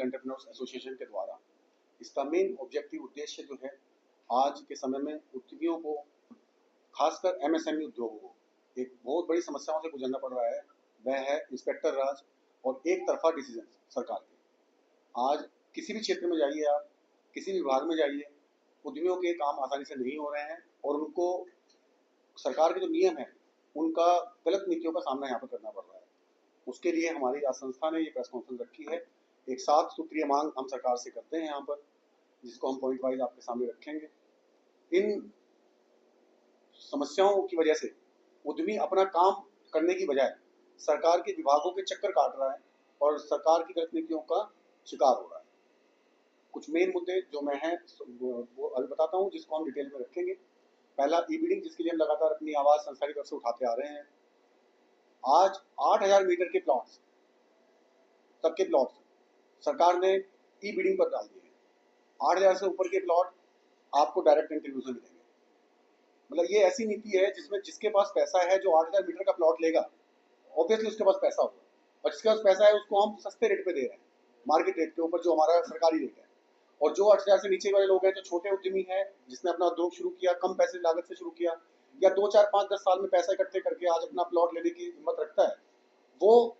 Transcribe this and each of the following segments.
Entrepreneurs association के द्वारा इसका मेन ऑब्जेक्टिव उद्देश्य जो है, आज के समय में उद्यमियों को, खासकर एमएसएमई उद्योगों को एक बहुत बड़ी समस्याओं से गुजरना पड़ रहा है। वह है इंस्पेक्टर राज और एक तरफा डिसीजन सरकार के। आज किसी भी क्षेत्र में जाइए, आप किसी भी विभाग में जाइए, उद्यमियों के काम आसानी से नहीं हो रहे हैं और उनको सरकार के जो नियम है उनका गलत नीतियों का सामना यहाँ पर करना पड़ रहा है। उसके लिए हमारी आज संस्था ने ये प्रेस कॉन्फ्रेंस रखी है। एक 7 सूत्रीय मांग हम सरकार से करते हैं यहाँ पर, जिसको हम पॉइंट वाइज आपके सामने रखेंगे। इन समस्याओं की वजह से उद्यमी अपना काम करने की बजाय सरकार के विभागों के चक्कर काट रहा है और सरकार की गलत नीतियों का शिकार हो रहा है। कुछ मेन मुद्दे जो मैं हैं वो अभी बताता हूँ, जिसको हम डिटेल में रखेंगे। पहला, ई बिडिंग, जिसके लिए हम लगातार अपनी आवाज़ संस्था की तरफ से उठाते आ रहे हैं। आज 8000 मीटर के प्लॉट्स तक के प्लॉट्स सरकार ने ई बिडिंग पर डाल दिए हैं। 8000 से ऊपर के प्लॉट आपको डायरेक्ट इंटरव्यू से मिलेंगे। मतलब ये ऐसी नीति है जिसमें जिसके पास पैसा है, जो 8000 मीटर का प्लॉट लेगा, ऑब्वियसली उसके पास पैसा होगा, और जिसके पास पैसा है उसको हम सस्ते रेट पे दे रहे हैं, मार्केट रेट के ऊपर, जो हमारा सरकारी रेट है। और जो 8000 से नीचे वाले लोग हैं, जो छोटे उद्यमी हैं, जिसने अपना उद्योग शुरू किया, कम पैसे लागत से शुरू किया, या 2, 4, 5, 10 साल में पैसा इकट्ठे करके आज अपना प्लॉट लेने की हिम्मत रखता है, वो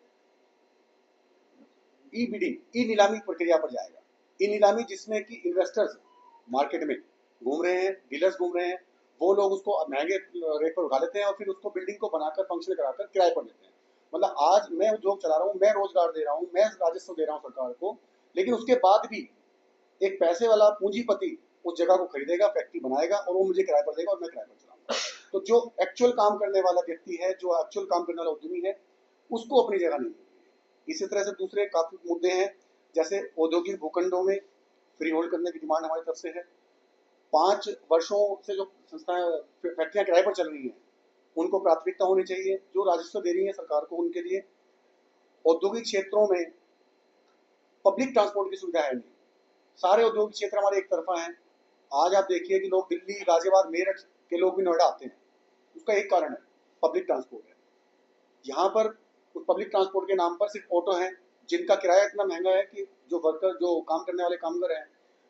ई बिडिंग, ई नीलामी प्रक्रिया पर जाएगा। ई नीलामी जिसमें कि इन्वेस्टर्स मार्केट में घूम रहे हैं, डीलर्स घूम रहे हैं, वो लोग उसको महंगे रेट पर उठा लेते हैं और फिर उसको बिल्डिंग को बनाकर, फंक्शन कराकर किराए पर देते हैं। मतलब आज मैं उद्योग चला रहा हूँ, मैं रोजगार दे रहा हूँ, मैं राजस्व दे रहा हूँ सरकार को, लेकिन उसके बाद भी एक पैसे वाला पूंजीपति उस जगह को खरीदेगा, फैक्ट्री बनाएगा और वो मुझे किराए पर देगा और मैं किराए पर चलाऊंगा। तो जो एक्चुअल काम करने वाला व्यक्ति है, जो एक्चुअल काम करने वाला उद्यमी है, उसको अपनी जगह नहीं मिलेगी। इसी तरह से दूसरे काफी मुद्दे हैं, जैसे औद्योगिक भूखंडों में फ्री होल्ड करने की डिमांड हमारी तरफ से है। 5 वर्षों से जो संस्थाएं, फैक्ट्रियां किराए पर चल रही हैं, उनको प्राथमिकता होनी चाहिए। जो राजस्व दे रही है सरकार को, उनके लिए औद्योगिक क्षेत्रों में पब्लिक ट्रांसपोर्ट की सुविधा है नहीं। सारे औद्योगिक क्षेत्र हमारे एक तरफा हैं। आज आप देखिए कि लोग दिल्ली, गाजियाबाद, मेरठ के लोग भी नोएडा आते हैं। उसका एक कारण है, पब्लिक ट्रांसपोर्ट है। यहाँ पर उस पब्लिक ट्रांसपोर्ट के नाम पर सिर्फ ऑटो हैं, जिनका किराया इतना महंगा है कि जो वर्कर, जो काम करने वाले कामगार हैं,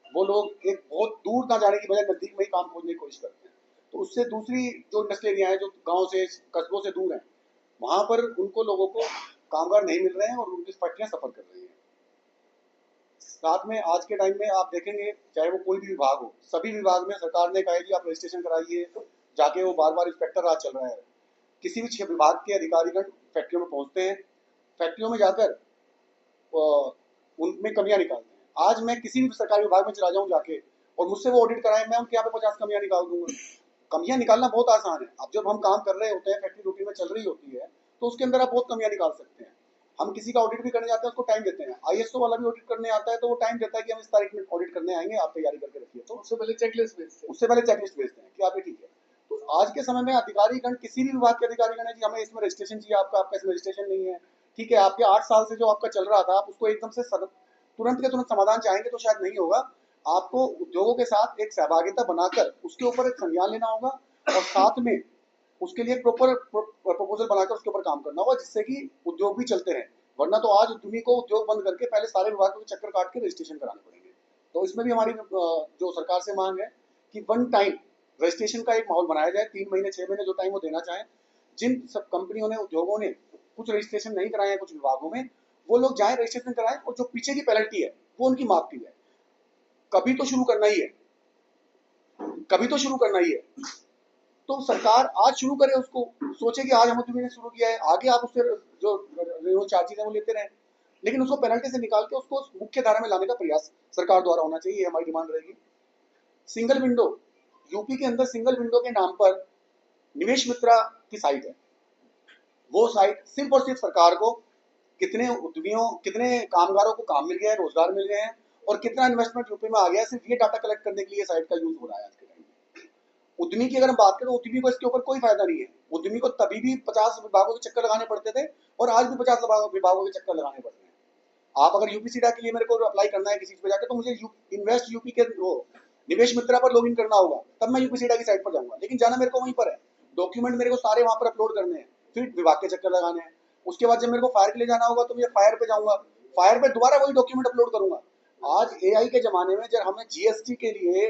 वो लोग एक बहुत दूर ना जाने की बजाय नजदीक में ही काम खोजने की कोशिश करते हैं। तो उससे दूसरी जो इंडस्ट्री एरिया है, जो गांव से, कस्बों से दूर हैं, वहां पर उनको लोगों को कामगार नहीं मिल रहे हैं और उनकी फैक्ट्रियां सफर कर रही हैं। साथ में आज के टाइम में आप देखेंगे, चाहे वो कोई भी विभाग हो, सभी विभाग में सरकार ने कहा है कि आप रजिस्ट्रेशन कराइए, जाके वो बार बार इंस्पेक्टर राज चल रहा है। किसी भी विभाग के अधिकारीगण फैक्ट्रियों में पहुंचते हैं, फैक्ट्रियों में जाकर उनमें कमियां निकालते हैं। आज मैं किसी भी सरकारी विभाग में चला जाऊं जाके और मुझसे वो ऑडिट कराएं, मैं उनके यहाँ पे 50 कमियां निकाल दूंगा। कमियां निकालना बहुत आसान है। अब जब हम काम कर रहे होते हैं, फैक्ट्री रूटीन में चल रही होती है, तो उसके अंदर आप बहुत कमियां निकाल सकते हैं। हम किसी का ऑडिट भी करने जाते हैं, उसको टाइम देते हैं। आईएसओ वाला भी ऑडिट करने आता है तो वो टाइम देता है कि हम इस तारीख में ऑडिट करने आएंगे, आप तैयारी करके रखिए। तो उससे पहले चेकलिस्ट भेजते हैं कि आप ये ठीक है। तो आज के समय में अधिकारीगण, किसी भी विभाग के अधिकारीगण है कि हमें इसमें रजिस्ट्रेशन चाहिए, आपका इसमें रजिस्ट्रेशन नहीं है, ठीक है, आपके 8 साल से जो आपका चल रहा था, आप उसको एकदम से तुरंत के तुरंत समाधान चाहेंगे तो शायद नहीं होगा। आपको उद्योगों के साथ एक सहभागिता बनाकर उसके ऊपर एक संज्ञान लेना होगा और साथ में उसके लिए प्रॉपर प्रपोजल बनाकर उसके ऊपर काम करना होगा, जिससे कि उद्योग भी चलते रहें। वरना तो आज उद्यमी को उद्योग बंद करके पहले सारे विभागों के चक्कर काट के रजिस्ट्रेशन कराने पड़ेंगे। तो इसमें भी हमारी जो सरकार से मांग है कि वन टाइम रजिस्ट्रेशन का एक माहौल बनाया जाए। 3 महीने 6 महीने जो टाइम वो देना चाहें। जिन सब कंपनियों ने, उद्योगों ने कुछ रजिस्ट्रेशन नहीं कराए हैं कुछ विभागों में, वो लोग जाए रजिस्ट्रेशन कराएं और जो पीछे की पेनल्टी है वो उनकी माफ की जाए। कभी तो शुरू करना ही है, कभी तो शुरू करना ही है। तो सरकार आज शुरू करे, उसको सोचे कि आज हम उद्यमी ने शुरू किया है, आगे आप उससे जो चार्जेस है वो लेते रहें, लेकिन उसको पेनल्टी से निकाल के उसको मुख्य धारा में लाने का प्रयास सरकार द्वारा होना चाहिए। हमारी डिमांड रहेगी। सिंगल विंडो, यूपी के अंदर सिंगल विंडो के नाम पर निवेश मित्रा की साइट है। वो साइट सिर्फ और सिर्फ सरकार को कितने उद्यमियों, कितने कामगारों को काम मिल गया है, रोजगार मिल गए हैं और कितना इन्वेस्टमेंट यूपी में आ गया है, सिर्फ ये डाटा कलेक्ट करने के लिए साइट का यूज हो रहा है आज के टाइम में। उद्यमी की अगर हम बात करें, उद्यमी को इसके ऊपर कोई फायदा नहीं है। उद्यमी को तभी भी 50 विभागों के चक्कर लगाने पड़ते थे और आज भी 50 विभागों के चक्कर लगाने पड़ते हैं। आप अगर यूपीसीडा के लिए मेरे को अप्लाई करना है किसी पे जाकर, तो मुझे इन्वेस्ट यूपी के निवेश मित्रा पर लॉगिन करना होगा, तब मैं यूपीसीडा की साइट पर जाऊंगा। लेकिन जाना मेरे को वहीं पर है, डॉक्यूमेंट मेरे को सारे वहां पर अपलोड करने हैं, फिर विभाग के चक्कर लगाने हैं। उसके बाद जब मेरे को फायर के लिए जाना होगा तो मैं फायर पे जाऊंगा, फायर पे दोबारा वही डॉक्यूमेंट अपलोड करूंगा। आज एआई के जमाने में जब हमें जीएसटी के लिए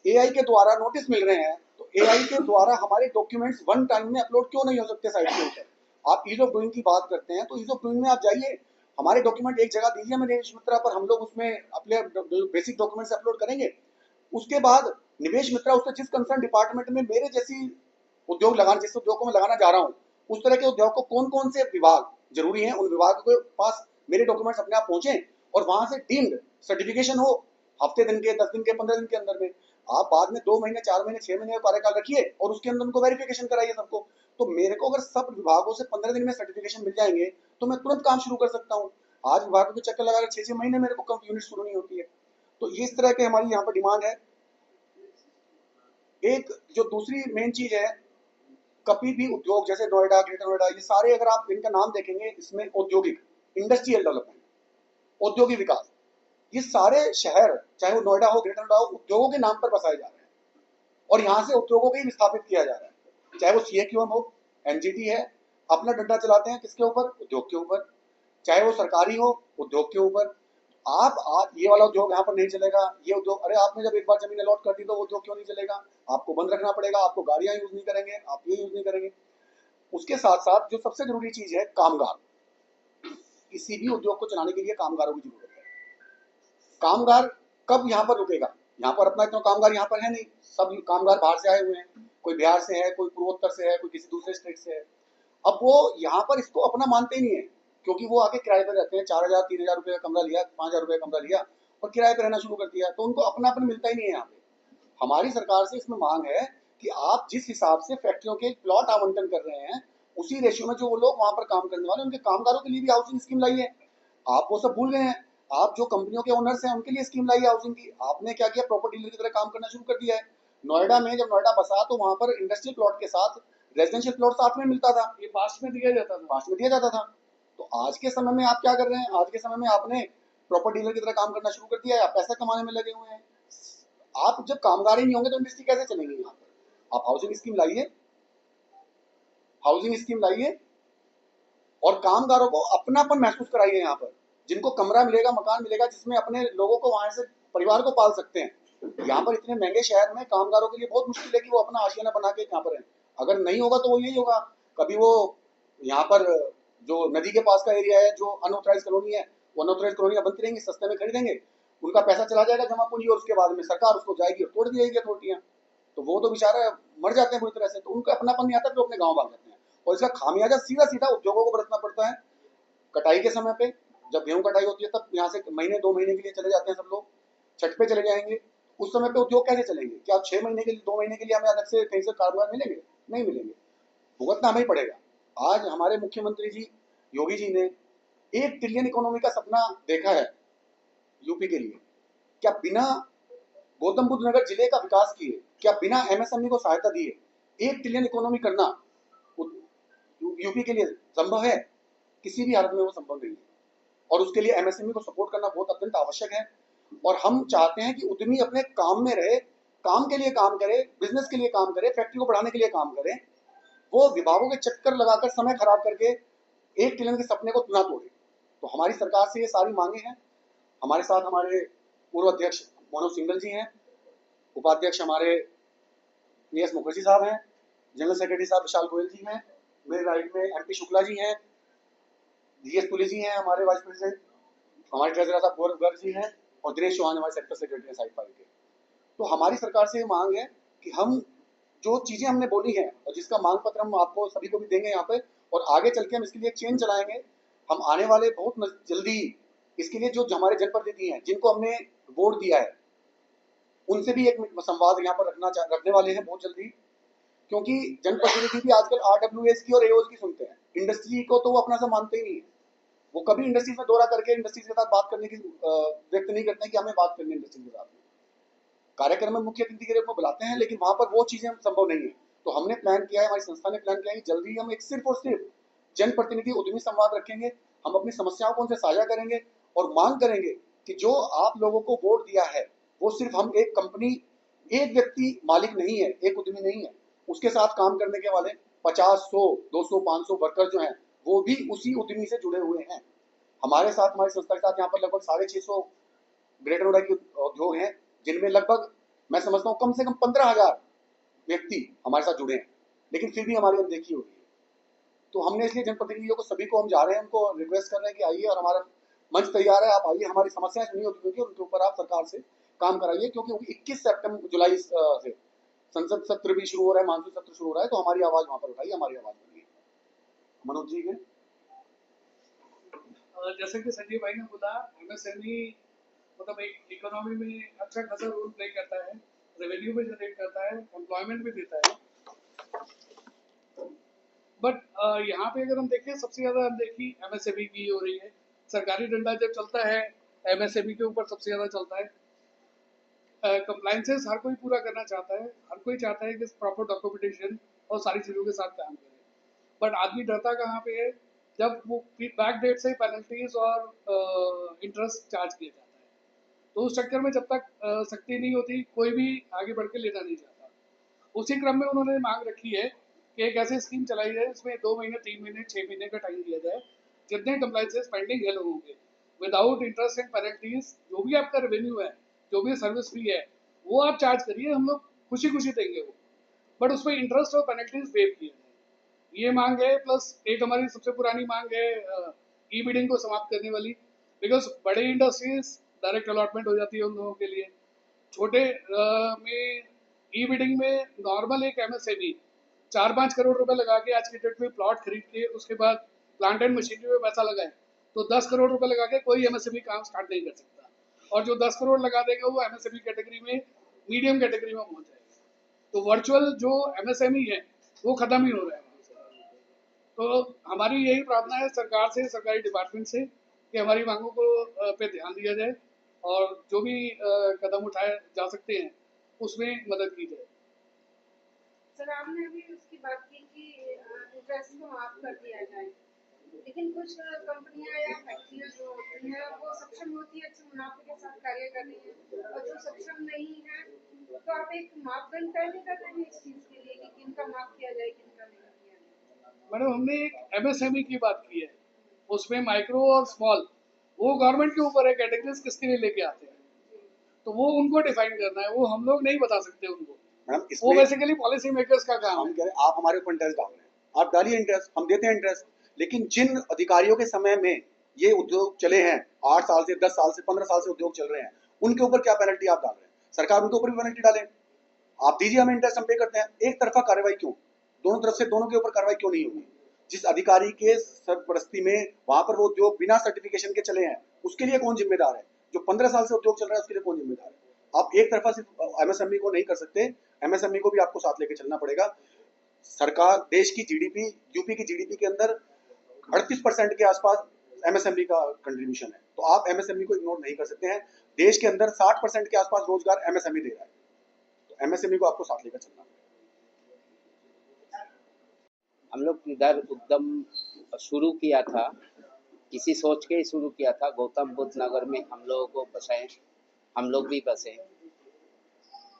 एआई के द्वारा नोटिस मिल रहे हैं, तो एआई के द्वारा हमारे डॉक्यूमेंट्स वन टाइम में अपलोड क्यों नहीं हो सकते साइट के ऊपर? आप ईज ऑफ डूइंग की बात करते हैं, तो ईज ऑफ डूइंग में आप जाइए, हमारे डॉक्यूमेंट एक जगह दीजिए हमें निवेश मित्रा पर, हम लोग उसमें अपने बेसिक डॉक्यूमेंट्स अपलोड करेंगे। उसके बाद निवेश मित्रा उससे जिस कंसर्न डिपार्टमेंट में मेरे जैसी उद्योग लगाना, जिस उद्योग को मैं लगाना चाह रहा हूँ, उस तरह के उद्योग को कौन कौन से विभाग जरूरी हैं, उन विभागों के पास मेरे डॉक्यूमेंट्स अपने आप पहुंचे और वहां से डीम्ड सर्टिफिकेशन हो हफ्ते दिन के, 10 दिन के, 15 दिन के अंदर में। आप बाद में 2 महीने, 4 महीने, 6 महीने का कार्यकाल रखिए और उसके अंदर उनको वेरिफिकेशन कराइए सबको। तो मेरे को अगर सब विभागों से 15 दिन में सर्टिफिकेशन मिल जाएंगे तो मैं तुरंत काम शुरू कर सकता हूँ। आज विभागों के चक्कर लगाकर 6-6 महीने मेरे को यूनिट शुरू नहीं होती है। तो ये इस तरह के हमारी यहाँ पर डिमांड है। एक जो दूसरी मेन चीज है, कभी भी उद्योग जैसे नोएडा, ग्रेटर नोएडा, ये सारे अगर आप इनका नाम देखेंगे, इसमें औद्योगिक, इंडस्ट्रियल डेवलपमेंट, औद्योगिक विकास, ये सारे शहर चाहे वो नोएडा हो, ग्रेटर नोएडा हो, उद्योगों के नाम पर बसाए जा रहे हैं और यहाँ से उद्योगों को ही विस्थापित किया जा रहा है। चाहे वो सीएक्यूएम हो, एनजीटी है, अपना डंडा चलाते हैं किसके ऊपर? उद्योग के ऊपर। चाहे वो सरकारी हो, उद्योग के ऊपर। आप ये वाला उद्योग यहाँ पर नहीं चलेगा, ये उद्योग, अरे आपने जब एक बार जमीन अलॉट कर दी तो वो उद्योग क्यों नहीं चलेगा? आपको बंद रखना पड़ेगा, आपको गाड़ियां यूज नहीं करेंगे, आप ये यूज नहीं करेंगे। उसके साथ साथ जो सबसे जरूरी चीज है, कामगार। किसी भी उद्योग को चलाने के लिए कामगारों की जरूरत है। कामगार कब यहाँ पर रुकेगा? यहाँ पर अपना इतना कामगार यहाँ पर है नहीं, सब कामगार बाहर से आए हुए हैं, कोई बिहार से है, कोई पूर्वोत्तर से है, कोई किसी दूसरे स्टेट से है। अब वो यहाँ पर इसको अपना मानते ही नहीं है, क्योंकि वो आके किराए पर रहते हैं। 4,000 3,000 रुपये का कमरा लिया, 5,000 रुपये का कमरा लिया और किराए पर रहना शुरू कर दिया, तो उनको अपनापन मिलता ही नहीं है यहाँ पे। हमारी सरकार से इसमें मांग है कि आप जिस हिसाब से फैक्ट्रियों के प्लॉट आवंटन कर रहे हैं, उसी रेशियो में जो वो लोग वहां पर काम करने वाले उनके कामगारों के लिए भी हाउसिंग स्कीम लाइए। आप वो सब भूल गए हैं। आप जो कंपनियों के ओनर्स हैं उनके लिए स्कीम लाई हाउसिंग की, आपने क्या किया? प्रॉपर्टी डीलर की तरह काम करना शुरू कर दिया है। नोएडा में जब नोएडा बसा तो वहां पर इंडस्ट्रियल प्लॉट के साथ रेजिडेंशियल प्लॉट साथ में मिलता था, ये पास में दिया जाता था, पास में दिया जाता था। तो आज के समय में आप क्या कर रहे हैं? आज के समय में आपने प्रॉपर्टी डीलर की तरह काम करना शुरू कर दिया है, आप पैसा कमाने में लगे हुए हैं। आप जब कामगार ही नहीं होंगे तो इंडस्ट्री कैसे चलेंगी? यहाँ पर आप हाउसिंग स्कीम लाइए, हाउसिंग स्कीम लाइए और कामगारों को अपनापन महसूस कराइए। यहाँ पर जिनको कमरा मिलेगा, मकान मिलेगा, जिसमें अपने लोगों को वहां से परिवार को पाल सकते हैं। यहाँ पर इतने महंगे शहर में कामगारों के लिए बहुत मुश्किल है कि वो अपना आशियाना बना के यहाँ पर है। अगर नहीं होगा तो वो यही होगा, कभी वो यहाँ पर जो नदी के पास का एरिया है, जो अनऑथराइज कॉलोनी है, वो अनऑथराइज कॉलोनियां बनती रहेंगी, सस्ते में खरीदेंगे, उनका पैसा चला जाएगा जमा पूंजी और उसके बाद में सरकार उसको जाएगी और तोड़ दी जाएगी अथॉरिटियां। तो वो तो बेचारा मर जाते हैं पूरी तरह से, तो उनको अपनापन नहीं आता, तो अपने गाँव भाग जाते हैं। और इसका खामियाजा सीधा सीधा उद्योगों को बरतना पड़ता है। कटाई के समय पे जब गेहूं कटाई होती है तब यहाँ से महीने 2 महीने के लिए चले जाते हैं सब लोग, छठ पे चले जाएंगे। उस समय पे उद्योग कैसे चलेंगे? क्या 6 महीने के लिए, 2 महीने के लिए हमें अलग से कहीं से कारोबार मिलेंगे? नहीं मिलेंगे, भुगतना हमें ही पड़ेगा। आज हमारे मुख्यमंत्री जी योगी जी ने 1 ट्रिलियन इकोनॉमी का सपना देखा है यूपी के लिए। क्या बिना गौतम बुद्ध नगर जिले का विकास किए, क्या बिना एमएसएमई को सहायता दिए 1 ट्रिलियन इकोनॉमी करना यूपी के लिए संभव है? किसी भी हालत में वो संभव नहीं है। और उसके लिए एमएसएमई को सपोर्ट करना बहुत अत्यंत आवश्यक है। और हम चाहते हैं कि उद्यमी अपने काम में रहे, काम के लिए काम करे, बिजनेस के लिए काम करे, फैक्ट्री को बढ़ाने के लिए काम करे। वो विभागों के चक्कर लगाकर समय खराब करके 1 ट्रिलियन के सपने को ना तोड़े। तो हमारी सरकार से ये सारी मांगे हैं। हमारे साथ हमारे पूर्व अध्यक्ष मनोज सिंघल जी हैं, उपाध्यक्ष हमारे PS मुखर्जी साहब हैं, जनरल सेक्रेटरी साहब विशाल गोयल जी हैं, मेरे राइट में MP शुक्ला जी हैं, GS पुलिस जी हैं हमारे वाइस प्रेसिडेंट, हमारे ट्रेजरर साहब गौरव गर्ग जी हैं और दिनेश चौहान हमारे सेक्टर सेक्रेटरी हैं साइड 5 के। तो हमारी सरकार से ये मांग है कि हम जो चीज़ें हमने बोली हैं और जिसका मांग पत्र हम आपको सभी को भी देंगे यहाँ पे, और आगे चल के हम इसके लिए एक चेन चलाएंगे। हम आने वाले बहुत जल्दी इसके लिए जो हमारे जनप्रतिनिधि हैं जिनको हमने वोट दिया है उनसे भी एक संवाद यहाँ पर रखने वाले हैं बहुत जल्दी। क्योंकि जनप्रतिनिधि भी आजकल RWS की और AOS की सुनते हैं, इंडस्ट्री को तो वो अपना सा मानते ही नहीं है। वो कभी इंडस्ट्रीज में दौरा करके इंडस्ट्रीज के साथ बात करने की व्यक्त नहीं करते हैं कि हमें बात करनी है इंडस्ट्री के साथ में। कार्यक्रम में मुख्य अतिथि के रूप में बुलाते हैं, लेकिन वहां पर वो चीजें संभव नहीं है। तो हमने प्लान किया है, हमारी संस्था ने प्लान किया है कि जल्दी हम एक सिर्फ और सिर्फ जनप्रतिनिधि उद्यमी संवाद रखेंगे। हम अपनी समस्याओं को उनसे साझा करेंगे और मांग करेंगे कि जो आप लोगों को वोट दिया है वो सिर्फ हम एक कंपनी, एक व्यक्ति मालिक नहीं है, एक उद्यमी नहीं है, उसके साथ काम करने के वाले 50, 100, 200, 500 वर्कर जो हैं वो भी उसी उद्यमी से जुड़े हुए हैं। हमारे साथ, हमारी संस्था के साथ यहाँ पर लगभग 650 ग्रेटर नोएडा के उद्योग हैं, जिनमें लगभग मैं समझता हूँ कम से कम 15,000 व्यक्ति हमारे साथ जुड़े हैं, लेकिन फिर भी हमारी अनदेखी हो रही है। तो हमने इसलिए जनप्रतिनिधियों को, सभी को हम जा रहे हैं, उनको रिक्वेस्ट कर रहे हैं कि आइए, और हमारा मंच तैयार है, आप आइए, हमारी समस्याएं सुनिए उद्योगों की, उनके ऊपर आप सरकार से काम कराइए, क्योंकि 21 जुलाई से संसद सत्र भी शुरू हो रहा है, मानसून सत्र शुरू हो रहा है, तो हमारी आवाज वहां पर उठाइए, हमारी आवाज बनिए। मनोज जी है। जैसे कि संजीव भाई ने बोला, एमएसएमई मतलब एक इकोनॉमी में अच्छा खासा रोल प्ले करता है, रेवेन्यू भी जनरेट करता है, एम्प्लॉयमेंट भी देता है। बट यहाँ पे अगर हम देखें, सबसे ज्यादा अनदेखी एमएसएमई की हो रही है। सरकारी डंडा जब चलता है, एमएसएमई के ऊपर सबसे ज्यादा चलता है। कंप्लायंसेस हर कोई पूरा करना चाहता है, हर कोई चाहता है कि प्रॉपर डॉक्यूमेंटेशन और सारी चीज़ों के साथ काम करे। बट आदमी डरता कहाँ पे है, जब वो बैक डेट से पेनल्टीज और इंटरेस्ट चार्ज किया जाता है। तो उस चक्कर में जब तक सख्ती नहीं होती, कोई भी आगे बढ़ के लेना नहीं चाहता। उसी क्रम में उन्होंने मांग रखी है कि एक ऐसी स्कीम चलाई जाए जिसमें 2 महीने, 3 महीने, 6 महीने का टाइम दिया जाए। जितने कंप्लाइंसेस पेंडिंग है लोगों के, विदाउट इंटरेस्ट एंड पेनल्टीज, जो भी आपका रेवेन्यू है, जो भी सर्विस फी है, वो आप चार्ज करिए, हम लोग खुशी खुशी देंगे वो। बट उसमें इंटरेस्ट और पेनल्टीज वेव किए जाए, ये मांग है। प्लस एक हमारी सबसे पुरानी मांग है ई बिडिंग को समाप्त करने वाली, बिकॉज बड़े इंडस्ट्रीज डायरेक्ट अलॉटमेंट हो जाती है उन लोगों के लिए। छोटे में ई बिडिंग में नॉर्मल एक एमएसएमई 4-5 करोड़ रुपए लगा के आज की डेट में प्लॉट खरीद के उसके बाद प्लांट एंड मशीनरी में पैसा लगाए, तो 10 करोड़ रुपए लगा के कोई एमएसएमई काम स्टार्ट नहीं कर सकता। और जो 10 करोड़ लगा देगा वो एमएसएमई कैटेगरी में, मीडियम कैटेगरी में पहुंच जाएगा। तो वर्चुअल जो एमएसएमई है वो खत्म ही हो रहा है। तो हमारी यही प्रार्थना है सरकार से, सरकारी डिपार्टमेंट से, कि हमारी मांगों को पे ध्यान दिया जाए और जो भी कदम उठाए जा सकते हैं उसमें मदद की जाए। सर, आपने अभी उसकी बात की कि इंटरेस्ट को माफ कर दिया जाए, लेकिन कुछ कंपनियां या फैक्ट्रियां जो होती हैं वो सक्षम होती है अच्छे मुनाफे के साथ कार्य करने हैं, और जो सक्षम नहीं है, तो आप एक मापदंड तय नहीं करते हैं इस चीज के लिए कि किनका माफ किया जाए, किनका नहीं किया जाए? मैडम, हमने एक एमएसएमई की बात की है, उसमें माइक्रो और स्मॉल, वो गवर्नमेंट के ऊपर है कैटेगरीज किसके लिए लेके आते हैं, तो वो उनको डिफाइन करना है, वो हम लोग नहीं बता सकते उनको। मैडम, वो बेसिकली पॉलिसी मेकर्स का काम हम है। कह रहे हैं, आप हमारे ऊपर इंटरेस्ट डाल रहे हैं, आप डालिए इंटरेस्ट, हम देते हैं इंटरेस्ट, लेकिन जिन अधिकारियों के समय में ये उद्योग चले हैं, 8 साल से, 10 साल से, 15 साल से उद्योग चल रहे हैं, उनके ऊपर क्या पेनल्टी आप डाल रहे हैं? सरकार उनके ऊपर भी पेनल्टी डाले, आप दीजिए, हमें इंटरेस्ट हम पे करते हैं। एक तरफा कार्रवाई क्यों? दोनों तरफ से, दोनों के ऊपर कार्रवाई क्यों नहीं होगी? जिस अधिकारी के सरपरस्ती में वहां पर वो उद्योग बिना सर्टिफिकेशन के चले हैं, उसके लिए कौन जिम्मेदार है? जो 15 साल से उद्योग चल रहा है उसके लिए कौन जिम्मेदार है? आप एक तरफा सिर्फ एमएसएमई को नहीं कर सकते, एमएसएमई को भी आपको साथ लेके चलना पड़ेगा। सरकार, देश की जीडीपी, यूपी की जीडीपी के अंदर 38% के आसपास एमएसएमई का कंट्रीब्यूशन है, तो आप एमएसएमई को इग्नोर नहीं कर सकते हैं। देश के अंदर 60% के आसपास रोजगार एमएसएमई दे रहा है, तो एमएसएमई को आपको साथ लेकर चलना पड़ेगा। हम लोग इधर उद्यम शुरू किया था, किसी सोच के ही शुरू किया था। गौतम बुद्ध नगर में हम लोगों को बसाएं, हम लोग भी बसे,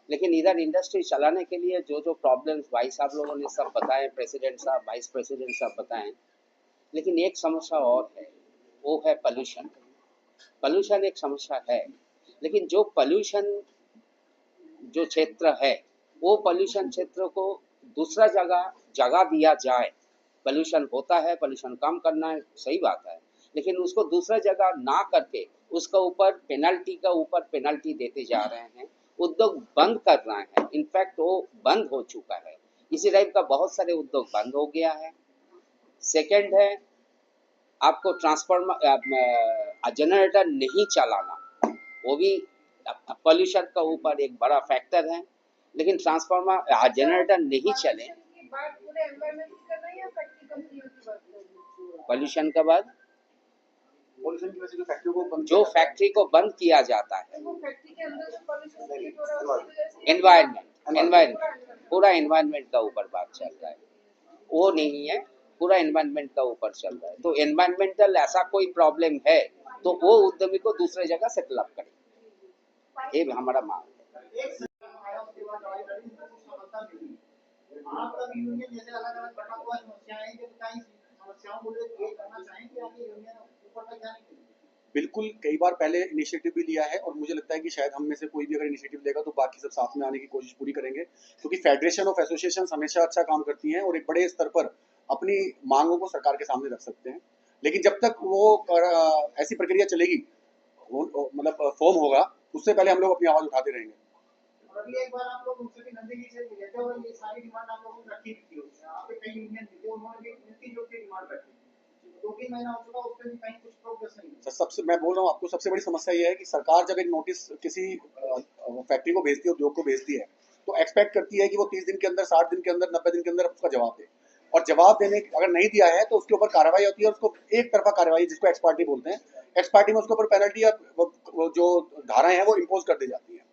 लेकिन इधर इंडस्ट्री चलाने के लिए जो जो प्रॉब्लम्स भाई साहब लोगों ने सब बताए, प्रेसिडेंट साहब, वाइस प्रेसिडेंट साहब बताएं, लेकिन एक समस्या और है, वो है पॉल्यूशन। पॉल्यूशन एक समस्या है, लेकिन जो पॉल्यूशन जो क्षेत्र है, वो पॉल्यूशन क्षेत्र को दूसरा जगह दिया जाए। पॉल्यूशन होता है, पॉल्यूशन कम करना है, सही बात है, लेकिन उसको दूसरा जगह ना करके उसका ऊपर पेनल्टी देते जा रहे हैं, उद्योग बंद कर रहे हैं। इनफैक्ट वो बंद हो चुका है, इसी टाइप का बहुत सारे उद्योग बंद हो गया है। सेकंड है, आपको ट्रांसफार्मर जनरेटर नहीं चलाना, वो भी पॉल्यूशन का ऊपर एक बड़ा फैक्टर है। लेकिन ट्रांसफार्मर जनरेटर नहीं चले, पॉल्यूशन के बाद पॉल्यूशन की वजह से जो फैक्ट्री को बंद किया जाता है, एनवायरनमेंट पूरा एनवायरनमेंट का ऊपर बात चल रहा है, वो नहीं है, पूरा एनवायरनमेंट का ऊपर चल रहा है। तो एनवायरनमेंटल ऐसा कोई प्रॉब्लम है तो वो उद्यमी को दूसरे जगह सेटल अप करे, ये हमारा मांग है। आपका भी यूनियन जैसे अलग अलग बटा हुआ समस्याएं, जो बताई समस्याओं को लेकर ये करना चाहेंगे आपके यूनियन ऊपर तक जाने के लिए? बिल्कुल, कई बार पहले इनिशिएटिव भी लिया है और मुझे लगता है कि शायद हम में से कोई भी अगर इनिशिएटिव लेगा तो बाकी सब साथ में आने की कोशिश पूरी करेंगे, क्योंकि फेडरेशन ऑफ एसोसिएशन हमेशा अच्छा काम करती हैं और एक बड़े स्तर पर अपनी मांगों को सरकार के सामने रख सकते हैं। लेकिन जब तक ऐसी प्रक्रिया चलेगी, मतलब फॉर्म होगा, उससे पहले हम लोग अपनी आवाज़ उठाते रहेंगे। और अभी एक बार आप लोग उनसे भी नंदी जी से मिले थे और ये सारी डिमांड आप लोगों ने रखी थी, आपके कई यूनियन थे, उन्होंने भी मिलती जुलती डिमांड रखी। 2-3 महीना हो चुका, उस पर भी कहीं कुछ प्रोग्रेस नहीं है। सबसे मैं बोल रहा हूँ आपको, सबसे बड़ी समस्या ये है कि सरकार जब एक नोटिस किसी फैक्ट्री को भेजती है, उद्योग को भेजती है, तो एक्सपेक्ट करती है कि वो 30 दिन के अंदर, 60 दिन के अंदर, 90 दिन के अंदर उसका जवाब दे, और जवाब देने अगर नहीं दिया है तो उसके ऊपर कार्रवाई होती है, और उसको एक तरफा कार्रवाई, जिसको एक्स पार्टी बोलते हैं, एक्स पार्टी में उसके ऊपर पेनल्टी या वो जो धाराएं हैं वो इम्पोज कर दी जाती है।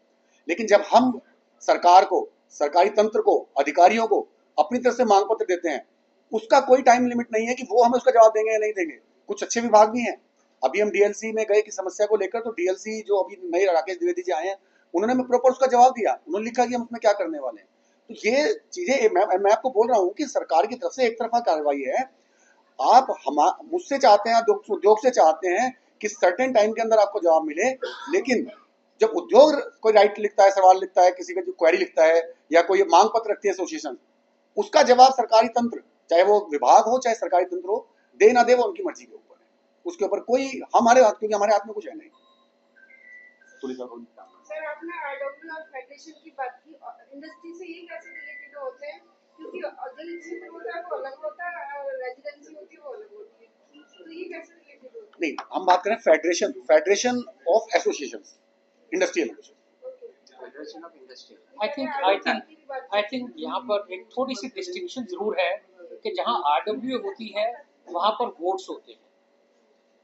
लेकिन जब हम सरकार को, सरकारी तंत्र को, अधिकारियों को अपनी तरफ से मांग पत्र देते हैं, उसका कोई टाइम लिमिट नहीं है कि वो हमें उसका जवाब देंगे या नहीं देंगे। कुछ अच्छे विभाग भी हैं। अभी हम डीएलसी में गए कि समस्या को लेकर, तो डीएलसी जो अभी नए राकेश द्विवेदी जी आए हैं, उन्होंने हमें प्रॉपर उसका जवाब दिया, उन्होंने लिखा कि हम उसमें क्या करने वाले हैं। तो ये चीजें मैं आपको बोल रहा हूँ कि सरकार की तरफ से एक तरफा कार्रवाई है। आप मुझसे चाहते हैं, उद्योग से चाहते हैं कि सर्टेन टाइम के अंदर आपको जवाब मिले, लेकिन जब उद्योग कोई राइट लिखता है, सवाल लिखता है, किसी का जो क्वेरी लिखता है या कोई मांग पत्र रखती है एसोसिएशन, उसका जवाब सरकारी तंत्र, चाहे वो विभाग हो चाहे सरकारी तंत्र हो, दे ना दे वो उनकी मर्जी के ऊपर है। उसके ऊपर कोई हमारे हाथ, क्योंकि हमारे हाथ में कुछ है नहीं। सर, आपने आरडब्ल्यू और फेडरेशन की बात की, इंडस्ट्री से ये कैसे रिलेटेड होते हैं? क्योंकि औद्योगिक क्षेत्र होता है वो अलग होता है और रेजिडेंसी होती है वो अलग होती है, तो ये कैसे रिलेटेड होता है? नहीं, हम बात करें federation of associations, industrial federation of industry. I think यहाँ पर एक थोड़ी सी डिस्टिंक्शन जरूर है कि जहाँ आरडब्ल्यू होती है वहाँ पर वोट्स होते हैं,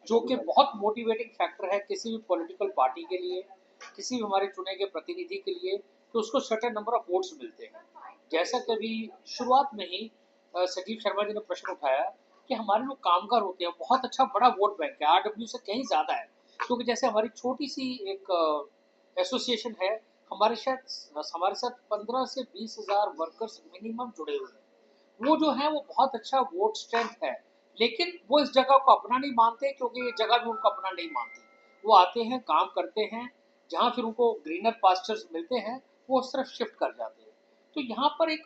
जो कि बहुत मोटिवेटिंग फैक्टर है किसी भी पॉलिटिकल पार्टी के लिए, किसी भी हमारे चुने गए प्रतिनिधि के लिए, तो उसको सर्टेन नंबर ऑफ वोट्स मिलते हैं। जैसा कि अभी शुरुआत में ही सजीव शर्मा जी ने प्रश्न उठाया कि हमारे जो कामगार होते हैं बहुत अच्छा बड़ा वोट बैंक है, आरडब्ल्यू से कहीं ज़्यादा है, क्योंकि जैसे हमारी छोटी सी एक एसोसिएशन है, हमारे साथ 15 से 20 हज़ार वर्कर्स मिनिमम जुड़े हुए हैं। वो जो है वो बहुत अच्छा वोट स्ट्रेंथ है, लेकिन वो इस जगह को अपना नहीं मानते, क्योंकि ये जगह भी उनको अपना नहीं मानती। वो आते हैं, काम करते हैं, जहाँ फिर उनको ग्रीनर पास्चर्स मिलते हैं वो उस तरफ शिफ्ट कर जाते हैं। तो यहाँ पर एक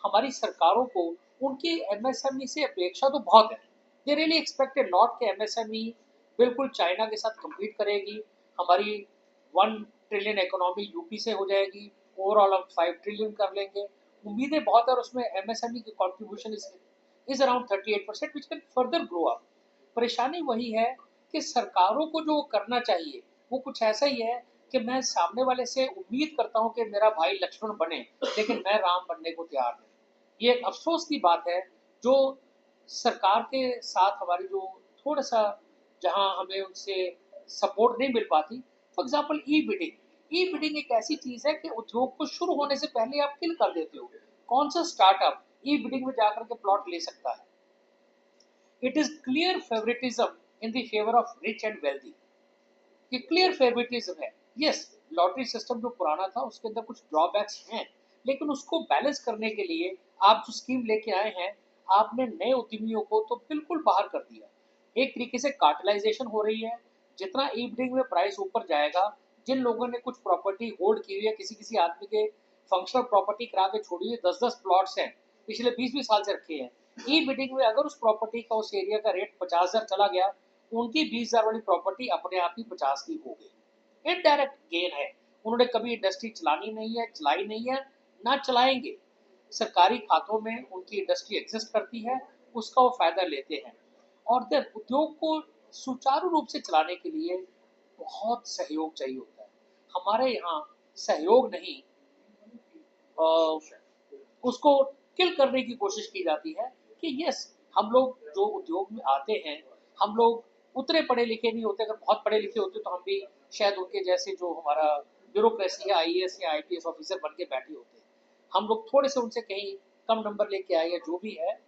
हमारी सरकारों को उनकी एमएसएमई से अपेक्षा तो बहुत है। दे रियली एक्सपेक्टेड नॉट कि एमएसएमई बिल्कुल चाइना के साथ कम्पीट करेगी, हमारी 1 ट्रिलियन इकोनॉमी यूपी से हो जाएगी, ओवरऑल हम 5 ट्रिलियन कर लेंगे। उम्मीदें बहुत है, और उसमें एमएसएमई की contribution is around 38%, which can further grow up. परेशानी वही है कि सरकारों को जो करना चाहिए वो कुछ ऐसा ही है कि मैं सामने वाले से उम्मीद करता हूँ कि मेरा भाई लक्ष्मण बने, लेकिन मैं राम बनने को तैयार नहीं। ये एक अफसोस की बात है जो सरकार के साथ हमारी जो थोड़ा सा जहाँ हमें उनसे सपोर्ट नहीं मिल पाती। फॉर एग्जाम्पल ई बिडिंग एक ऐसी चीज़ है कि उद्योग को शुरू होने से पहले आप किल कर देते हो। कौन सा स्टार्टअप ई बिडिंग में जाकर के प्लॉट ले सकता है? It is clear favouritism in the favour of rich and wealthy. ये क्लियर फेवरेटिज्म है। यस, लॉटरी सिस्टम जो पुराना था उसके अंदर कुछ ड्रॉबैक्स हैं, लेकिन उसको बैलेंस करने के लिए आप जो स्कीम लेके आए हैं, आपने नए उद्यमियों को तो बिल्कुल बाहर कर दिया। एक तरीके से कार्टलाइजेशन हो रही है। जितना ई बिडिंग में प्राइस ऊपर जाएगा, जिन लोगों ने कुछ प्रॉपर्टी होल्ड की हुई है, किसी किसी आदमी के फंक्शनल प्रॉपर्टी करा के छोड़ी हुई 10-10 प्लॉट्स हैं, पिछले 20-20 साल से रखे हैं, ई बिडिंग में अगर उस प्रॉपर्टी का, उस एरिया का रेट 50,000 चला गया, उनकी 20,000 वाली प्रॉपर्टी अपने आप ही 50 की हो गई। इनडायरेक्ट गेन है। उन्होंने कभी इंडस्ट्री चलानी नहीं है, चलाई नहीं है, ना चलाएंगे। सरकारी खातों में उनकी इंडस्ट्री एग्जिस्ट करती है, उसका वो फायदा लेते हैं। और उद्योग को सुचारू रूप से चलाने के लिए बहुत सहयोग चाहिए होता है। हमारे यहाँ सहयोग नहीं, उसको किल करने की कोशिश की जाती है कि यस, हम लोग जो उद्योग में आते हैं, हम लोग उतने पढ़े लिखे नहीं होते। अगर बहुत पढ़े लिखे होते तो हम भी शायद उनके जैसे जो हमारा ब्यूरोक्रेसी है, आईएएस या आईपीएस ऑफिसर बन के बैठे होते। हम लोग थोड़े से उनसे कहीं कम नंबर लेके आए या जो भी है।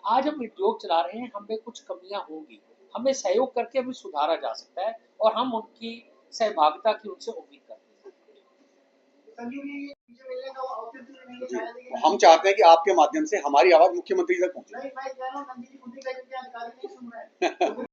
आज हम उद्योग चला रहे हैं, हमें कुछ कमियां होंगी, हमें सहयोग करके हमें सुधारा जा सकता है, और हम उनकी सहभागिता की उनसे उम्मीद करते हैं। हम चाहते हैं कि आपके माध्यम से हमारी आवाज मुख्यमंत्री तक पहुंचे। नहीं, मैं कह रहा हूं नंदी